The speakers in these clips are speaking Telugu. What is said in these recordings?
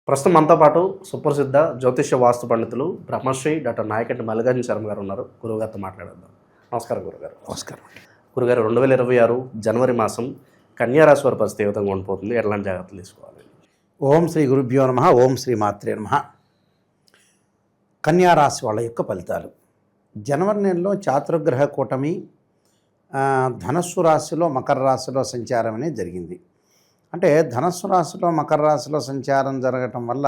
ప్రస్తుతం మనతో పాటు సుప్రసిద్ధ జ్యోతిష్య వాస్తు పండితులు బ్రహ్మశ్రీ డాక్టర్ నాయకంటి మల్లికార్జున శర్మ గారు ఉన్నారు. గురువుగారితో మాట్లాడేద్దాం. నమస్కారం గురుగారు. నమస్కారం. గురుగారు, 2026 జనవరి మాసం కన్యారాశి వారి పరిస్థితి ఏ విధంగా ఉండిపోతుంది, ఎట్లాంటి జాగ్రత్తలు తీసుకోవాలి? ఓం శ్రీ గురుభ్యో నమః. ఓం శ్రీ మాత్రే నమః. కన్యారాశి వాళ్ళ యొక్క ఫలితాలు జనవరి నెలలో చాతుర్గ్రహ కూటమి ధనస్సు రాశిలో మకర రాశిలో సంచారం అనేది జరిగింది. అంటే ధనస్సు రాశిలో మకర రాశిలో సంచారం జరగటం వల్ల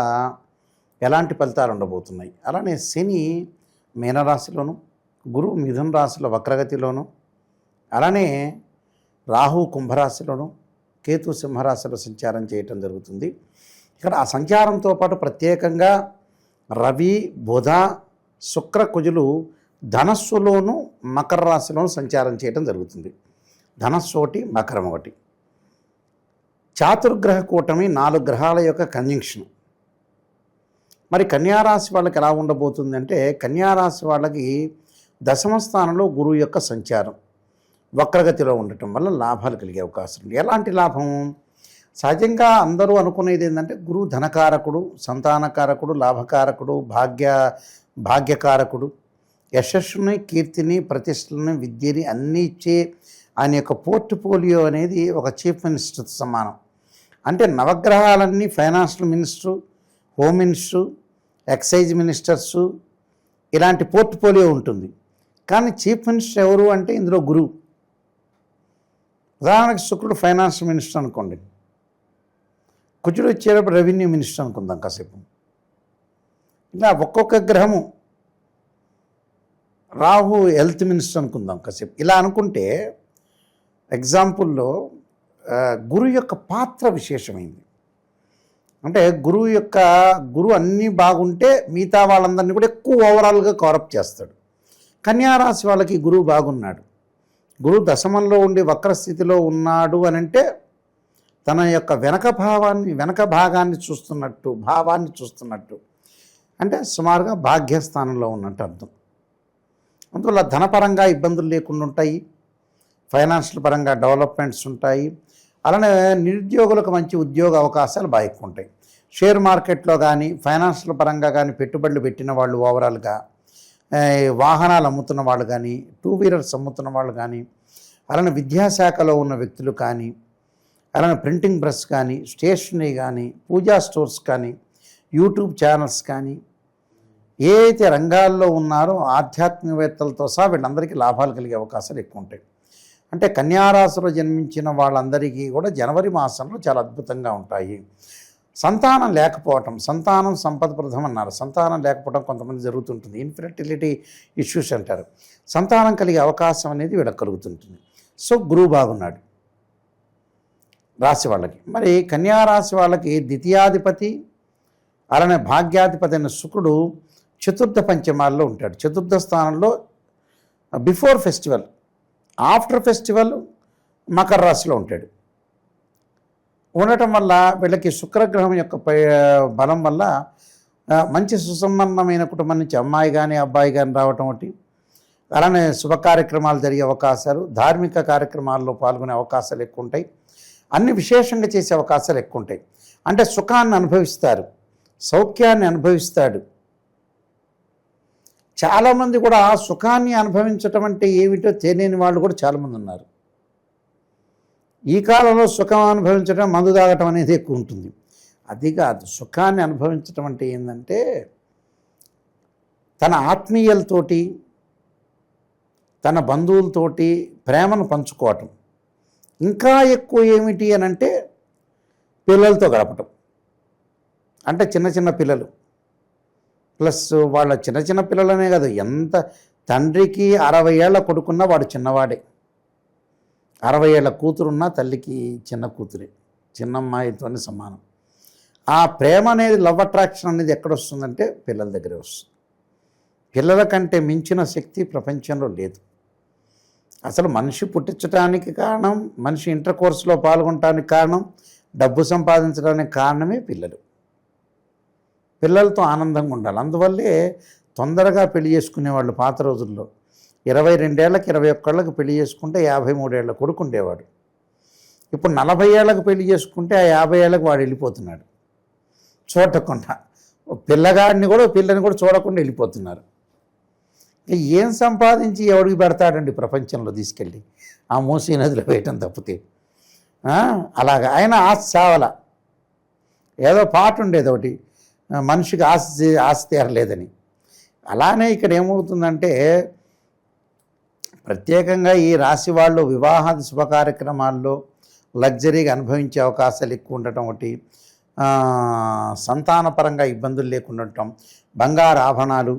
ఎలాంటి ఫలితాలు ఉండబోతున్నాయి, అలానే శని మీనరాశిలోను, గురువు మిథున రాశిలో వక్రగతిలోను, అలానే రాహు కుంభరాశిలోను, కేతు సింహరాశిలో సంచారం చేయటం జరుగుతుంది. ఇక్కడ ఆ సంచారంతో పాటు ప్రత్యేకంగా రవి బుధ శుక్ర కుజులు ధనస్సులోను మకర రాశిలోను సంచారం చేయటం జరుగుతుంది. ధనస్సు ఒకటి, మకరం ఒకటి. చాతుర్గ్రహ కూటమి 4 గ్రహాల యొక్క కంజంక్షన్. మరి కన్యారాశి వాళ్ళకి ఎలా ఉండబోతుంది అంటే, కన్యారాశి వాళ్ళకి దశమ స్థానంలో గురువు యొక్క సంచారం వక్రగతిలో ఉండటం వల్ల లాభాలు కలిగే అవకాశం ఉంది. ఎలాంటి లాభం? సహజంగా అందరూ అనుకునేది ఏంటంటే, గురువు ధనకారకుడు, సంతానకారకుడు, లాభకారకుడు, భాగ్యకారకుడు, యశస్సుని, కీర్తిని, ప్రతిష్టలని, విద్యని అన్నీ ఇచ్చే ఆయన యొక్క పోర్ట్ఫోలియో అనేది ఒక చీఫ్ మినిస్టర్ సమానం. అంటే నవగ్రహాలన్నీ financial minister, home minister, excise ministers, ఇలాంటి పోర్ట్ఫోలియో ఉంటుంది. కానీ చీఫ్ మినిస్టర్ ఎవరు అంటే ఇందులో గురువు. ఉదాహరణకి శుక్రుడు ఫైనాన్షియల్ మినిస్టర్ అనుకోండి, కుజుడు వచ్చేటప్పుడు రెవెన్యూ మినిస్టర్ అనుకుందాం కాసేపు. ఇలా ఒక్కొక్క గ్రహము, రాహు హెల్త్ మినిస్టర్ అనుకుందాం కాసేపు. ఇలా అనుకుంటే ఎగ్జాంపుల్లో గురువు యొక్క పాత్ర విశేషమైంది. అంటే గురువు అన్నీ బాగుంటే మిగతా వాళ్ళందరినీ కూడా ఎక్కువ ఓవరాల్గా కవరప్ చేస్తాడు. కన్యారాశి వాళ్ళకి గురువు బాగున్నాడు, గురువు దశమంలో ఉండి వక్రస్థితిలో ఉన్నాడు అని అంటే తన యొక్క వెనక భాగాన్ని చూస్తున్నట్టు, భావాన్ని చూస్తున్నట్టు, అంటే సుమారుగా భాగ్యస్థానంలో ఉన్నట్టు అర్థం. అందువల్ల ధనపరంగా ఇబ్బందులు లేకుండా ఉంటాయి, ఫైనాన్షియల్ పరంగా డెవలప్మెంట్స్ ఉంటాయి. అలానే నిరుద్యోగులకు మంచి ఉద్యోగ అవకాశాలు బాగా ఎక్కువ ఉంటాయి. షేర్ మార్కెట్లో కానీ ఫైనాన్షియల్ పరంగా కానీ పెట్టుబడులు పెట్టిన వాళ్ళు, ఓవరాల్గా వాహనాలు అమ్ముతున్న వాళ్ళు కానీ, 2 వీలర్స్ అమ్ముతున్న వాళ్ళు కానీ, అలానే విద్యాశాఖలో ఉన్న వ్యక్తులు కానీ, అలానే ప్రింటింగ్ ప్రెస్ కానీ, స్టేషనరీ కానీ, పూజా స్టోర్స్ కానీ, యూట్యూబ్ ఛానల్స్ కానీ, ఏ అయితే రంగాల్లో ఉన్నారో ఆధ్యాత్మికవేత్తలతో సహా వీళ్ళందరికీ లాభాలు కలిగే అవకాశాలు ఎక్కువ ఉంటాయి. అంటే కన్యారాశిలో జన్మించిన వాళ్ళందరికీ కూడా జనవరి మాసంలో చాలా అద్భుతంగా ఉంటాయి. సంతానం లేకపోవటం, సంతానం సంపదప్రదం అన్నారు. సంతానం లేకపోవడం కొంతమంది జరుగుతుంటుంది, ఇన్ఫెర్టిలిటీ ఇష్యూస్ అంటారు. సంతానం కలిగే అవకాశం అనేది వీళ్ళకి కలుగుతుంటుంది. సో గురువు బాగున్నాడు రాశి వాళ్ళకి. మరి కన్యారాశి వాళ్ళకి ద్వితీయాధిపతి అలానే భాగ్యాధిపతి అయిన శుక్రుడు చతుర్థ పంచమాల్లో ఉంటాడు. చతుర్థ స్థానంలో before festival, after festival Makar రాశిలో ఉంటాడు. ఉండటం వల్ల వీళ్ళకి శుక్రగ్రహం యొక్క బలం వల్ల మంచి సుసంపన్నమైన కుటుంబం నుంచి అమ్మాయి కానీ అబ్బాయి కానీ రావటం ఒకటి, అలానే శుభ కార్యక్రమాలు జరిగే అవకాశాలు, ధార్మిక కార్యక్రమాల్లో పాల్గొనే అవకాశాలు ఎక్కువ ఉంటాయి. అన్ని విశేషంగా చేసే అవకాశాలు ఎక్కువ ఉంటాయి. అంటే సుఖాన్ని అనుభవిస్తారు, సౌఖ్యాన్ని అనుభవిస్తాడు. చాలామంది కూడా ఆ సుఖాన్ని అనుభవించటం అంటే ఏమిటో తెలియని వాళ్ళు కూడా చాలామంది ఉన్నారు. ఈ కాలంలో సుఖం అనుభవించడం, మందు తాగటం అనేది ఎక్కువ ఉంటుంది. అది కాదు, సుఖాన్ని అనుభవించటం అంటే ఏంటంటే తన ఆత్మీయులతోటి, తన బంధువులతోటి ప్రేమను పంచుకోవటం. ఇంకా ఎక్కువ ఏమిటి అని అంటే పిల్లలతో గడపటం. అంటే చిన్న పిల్లలు ప్లస్ వాళ్ళ చిన్న పిల్లలనే కాదు, ఎంత తండ్రికి 60 ఏళ్ల కొడుకున్నా వాడు చిన్నవాడే, 60 ఏళ్ల కూతురున్నా తల్లికి చిన్న కూతురే, చిన్నమ్మాయితోనే సమానం. ఆ ప్రేమ అనేది, లవ్ అట్రాక్షన్ అనేది ఎక్కడొస్తుందంటే పిల్లల దగ్గరే వస్తుంది. పిల్లల కంటే మించిన శక్తి ప్రపంచంలో లేదు. అసలు మనిషి పుట్టించడానికి కారణం, మనిషి ఇంటర్ కోర్సులో పాల్గొనడానికి కారణం, డబ్బు సంపాదించడానికి కారణమే పిల్లలు. పిల్లలతో ఆనందంగా ఉండాలి. అందువల్లే తొందరగా పెళ్లి చేసుకునేవాళ్ళు పాత రోజుల్లో. 22 ఏళ్ళకి 21 ఏళ్ళకి పెళ్లి చేసుకుంటే 53 ఏళ్ళ కొడుకు ఉండేవాడు. ఇప్పుడు 40 ఏళ్ళకు పెళ్లి చేసుకుంటే ఆ 50 ఏళ్ళకు వాడు వెళ్ళిపోతున్నాడు. చూడకుండా పిల్లని కూడా చూడకుండా వెళ్ళిపోతున్నారు. ఏం సంపాదించి ఎవడికి పెడతాడండి ప్రపంచంలో తీసుకెళ్ళి ఆ మూసీ నదిలో వేయటం తప్పితే. అలాగా ఆయన ఆశ చావల. ఏదో పాట ఉండేది ఒకటి, మనిషికి ఆశ తీరలేదని. అలానే ఇక్కడ ఏమవుతుందంటే ప్రత్యేకంగా ఈ రాశి వాళ్ళు వివాహాది శుభ కార్యక్రమాల్లో లగ్జరీగా అనుభవించే అవకాశాలు ఎక్కువ ఉండటం ఒకటి, సంతానపరంగా ఇబ్బందులు లేకుండా ఉండటం, బంగారు ఆభరణాలు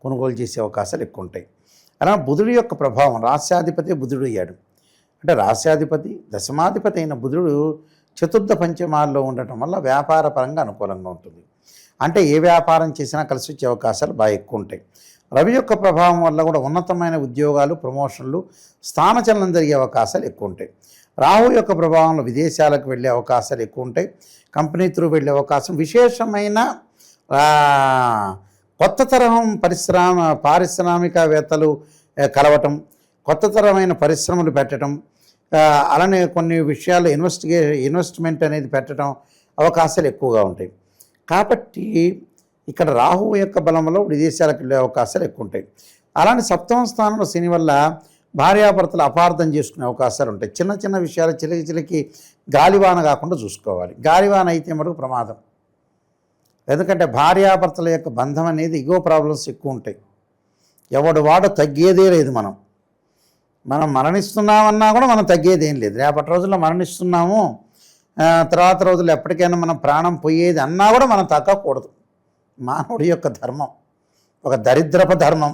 కొనుగోలు చేసే అవకాశాలు ఎక్కువ ఉంటాయి. అలా బుధుడి యొక్క ప్రభావం, రాస్యాధిపతి బుధుడు అయ్యాడు అంటే రాస్యాధిపతి దశమాధిపతి అయిన బుధుడు చతుర్థ పంచమాల్లో ఉండటం వల్ల వ్యాపార పరంగా అనుకూలంగా ఉంటుంది. అంటే ఏ వ్యాపారం చేసినా కలిసి వచ్చే అవకాశాలు బాగా ఎక్కువ ఉంటాయి. రవి యొక్క ప్రభావం వల్ల కూడా ఉన్నతమైన ఉద్యోగాలు, ప్రమోషన్లు, స్థానచలనం జరిగే అవకాశాలు ఎక్కువ ఉంటాయి. రాహు యొక్క ప్రభావంలో విదేశాలకు వెళ్ళే అవకాశాలు ఎక్కువ ఉంటాయి. కంపెనీ త్రూ వెళ్ళే అవకాశం, విశేషమైన కొత్త తరహం పారిశ్రామికవేత్తలు కలవటం, కొత్త తరమైన పరిశ్రమలు పెట్టడం, అలానే కొన్ని విషయాలు ఇన్వెస్ట్మెంట్ అనేది పెట్టడం అవకాశాలు ఎక్కువగా ఉంటాయి. కాబట్టి ఇక్కడ రాహువు యొక్క బలంలో విదేశాలకు వెళ్ళే అవకాశాలు ఎక్కువ ఉంటాయి. అలానే సప్తమ స్థానంలో శని వల్ల భార్యాభర్తలు అపార్థం చేసుకునే అవకాశాలు ఉంటాయి. చిన్న చిన్న విషయాలు చిలికి గాలివాన కాకుండా చూసుకోవాలి. గాలివాన అయితే మటుకు ప్రమాదం. ఎందుకంటే భార్యాభర్తల యొక్క బంధం అనేది ఇగో ప్రాబ్లమ్స్ ఎక్కువ ఉంటాయి. వాడు తగ్గేదే లేదు. మనం మరణిస్తున్నామన్నా కూడా మనం తగ్గేదేం లేదు. రేపటి రోజుల్లో మరణిస్తున్నాము, తర్వాత రోజుల్లో ఎప్పటికైనా మనం ప్రాణం పోయేది అన్నా కూడా మనం తగ్గకూడదు. మానవుడి యొక్క ధర్మం ఒక దరిద్రపు ధర్మం.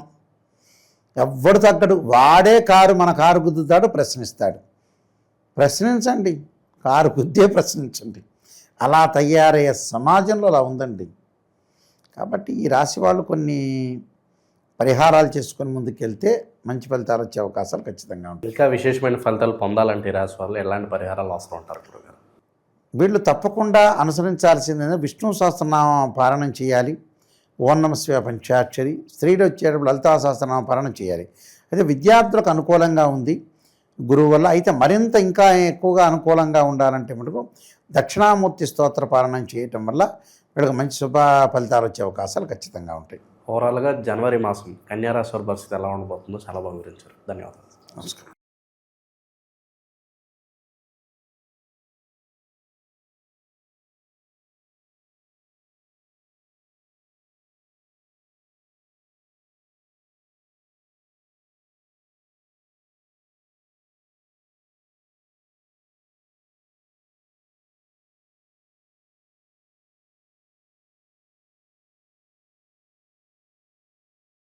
ఎవ్వడు తగ్గడు. వాడే మన కారు గుద్దుతాడు, ప్రశ్నిస్తాడు. ప్రశ్నించండి, కారు గుద్దే ప్రశ్నించండి. అలా తయారయ్యే సమాజంలో అలా ఉందండి. కాబట్టి ఈ రాశి వాళ్ళు కొన్ని పరిహారాలు చేసుకొని ముందుకెళ్తే మంచి ఫలితాలు వచ్చే అవకాశాలు ఖచ్చితంగా ఉంటాయి. ఇంకా విశేషమైన ఫలితాలు పొందాలంటే ఈ రాశి వాళ్ళు ఎలాంటి పరిహారాలు అవసరం ఉంటారు గురుగారు? వీళ్ళు తప్పకుండా అనుసరించాల్సిందే విష్ణు సహస్రనామ పారాయణం చేయాలి. ఓం నమః శివాయ పంచాక్షరి. స్త్రీలు వచ్చేటప్పుడు లలితా సహస్రనామ పారాయణం చేయాలి. అయితే విద్యార్థులకు అనుకూలంగా ఉంది గురువు వల్ల. అయితే మరింత ఇంకా ఎక్కువగా అనుకూలంగా ఉండాలంటే మటుకు దక్షిణామూర్తి స్తోత్ర పారాయణం చేయటం వల్ల వీళ్ళకి మంచి శుభ ఫలితాలు వచ్చే అవకాశాలు ఖచ్చితంగా ఉంటాయి. ఓవరాల్గా జనవరి మాసం కన్యా రాశి వారి పరిస్థితి ఎలా ఉండబోతుందో చాలా బాగా వివరించారు. ధన్యవాదాలు. నమస్కారం.